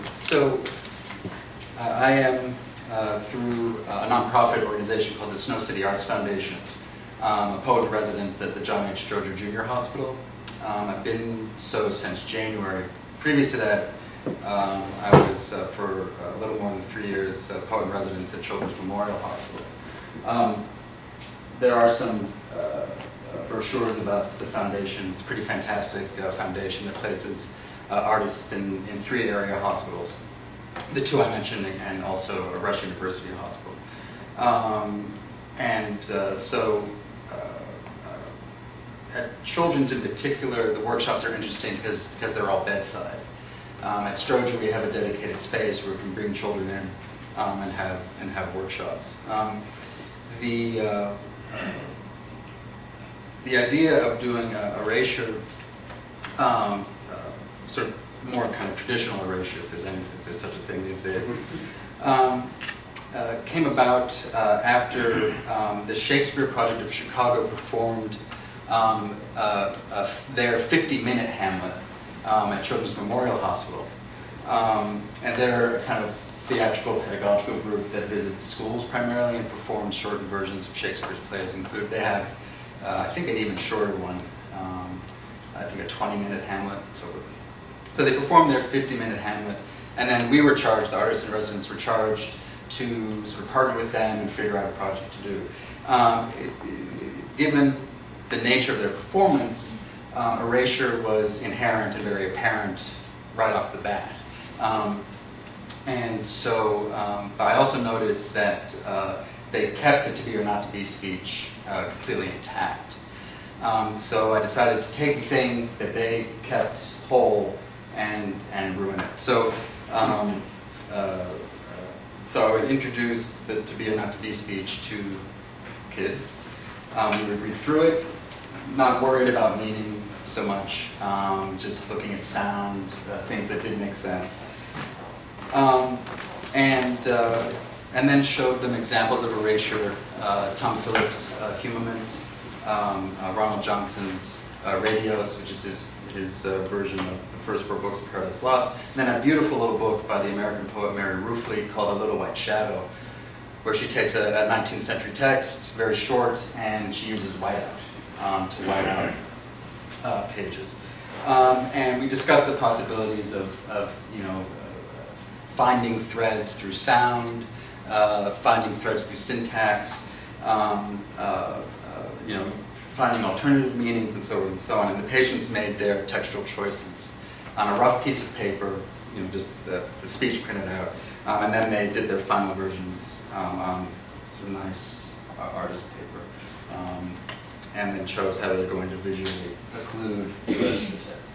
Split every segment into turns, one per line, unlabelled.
So I am through a nonprofit organization called the Snow City Arts Foundation, a poet in residence at the John H. Stroger Jr. Hospital. I've been so since January. Previous to that, I was for a little more than 3 years poet in residence at Children's Memorial Hospital. There are some brochures about the foundation. It's a pretty fantastic foundation that places artists in 3 area hospitals. The 2 I mentioned, and also a Rush University Hospital. At Children's in particular, the workshops are interesting because they're all bedside. At Stroger, we have a dedicated space where we can bring children in and have workshops. The idea of doing erasure, sort of more kind of traditional erasure, if there's such a thing these days, came about after the Shakespeare Project of Chicago performed their 50-minute Hamlet at Children's Memorial Hospital. And they're kind of theatrical pedagogical group that visits schools primarily and performs shortened versions of Shakespeare's plays. They have, I think, an even shorter one. I think a 20-minute Hamlet. So they performed their 50-minute Hamlet, and then we were charged, the artists in residence were charged to sort of partner with them and figure out a project to do. Given the nature of their performance, erasure was inherent and very apparent right off the bat. But I also noted that they kept the to be or not to be speech completely intact. So I decided to take the thing that they kept whole and ruin it. So I would introduce the to be or not to be speech to kids. We would read through it, not worried about meaning so much, just looking at sound, things that didn't make sense. And then showed them examples of erasure, Tom Phillips' Humament, Ronald Johnson's Radios, which is his version of the first 4 books of Paradise Lost, and then a beautiful little book by the American poet Mary Ruffley called A Little White Shadow, where she takes a 19th century text, very short, and she uses whiteout to white out pages. And we discussed the possibilities of finding threads through sound, finding threads through syntax, finding alternative meanings, and so on and so on. And the patients made their textual choices on a rough piece of paper, just the speech printed out, and then they did their final versions on sort of nice artist paper, and then chose how they're going to visually occlude the rest of the text.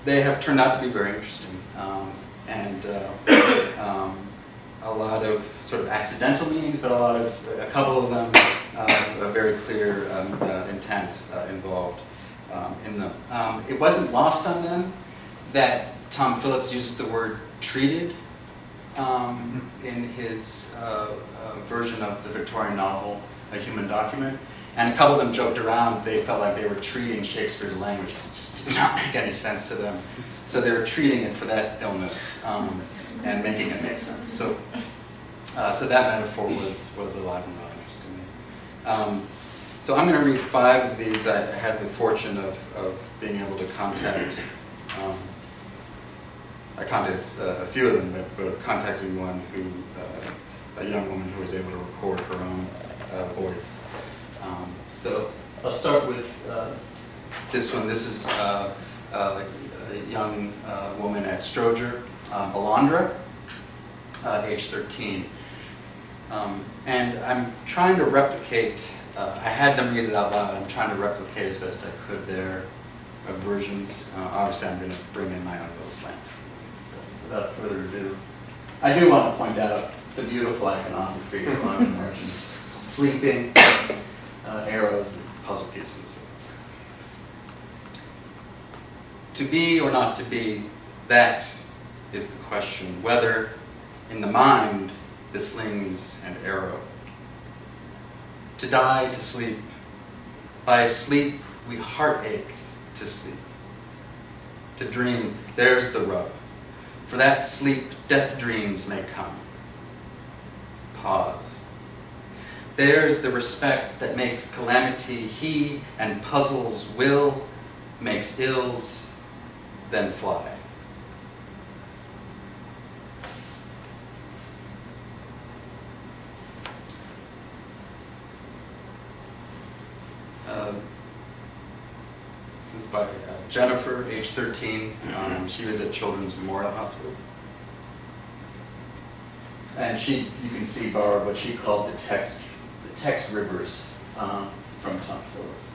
They have turned out to be very interesting, and a lot of sort of accidental meanings, but a couple of them a very clear intent involved in them. It wasn't lost on them that Tom Phillips uses the word treated in his version of the Victorian novel, A Human Document. And a couple of them joked around. They felt like they were treating Shakespeare's language because it just did not make any sense to them. So they were treating it for that illness and making it make sense. So that metaphor was alive and well interesting to me. So I'm going to read 5 of these. I had the fortune of being able to contact. I contacted a few of them, but contacted one a young woman who was able to record her own voice. So I'll start with this one. This is a young woman at Stroger, Alondra, age 13. And I'm trying to replicate, I had them read it out loud. I'm trying to replicate as best I could their versions. Obviously, I'm going to bring in my own little slant. So without further ado, I do want to point out the beautiful iconography along the margins. Sleeping, arrows, and puzzle pieces. To be or not to be, that is the question. Whether in the mind the slings and arrow. To die, to sleep. By sleep we heartache to sleep. To dream, there's the rub. For that sleep, death dreams may come. Pause. There's the respect that makes calamity he and puzzles will, makes ills, then fly. This is by Jennifer, age 13. She was at Children's Memorial Hospital. And you can see, borrowed what she called the text rivers from Tom Phillips.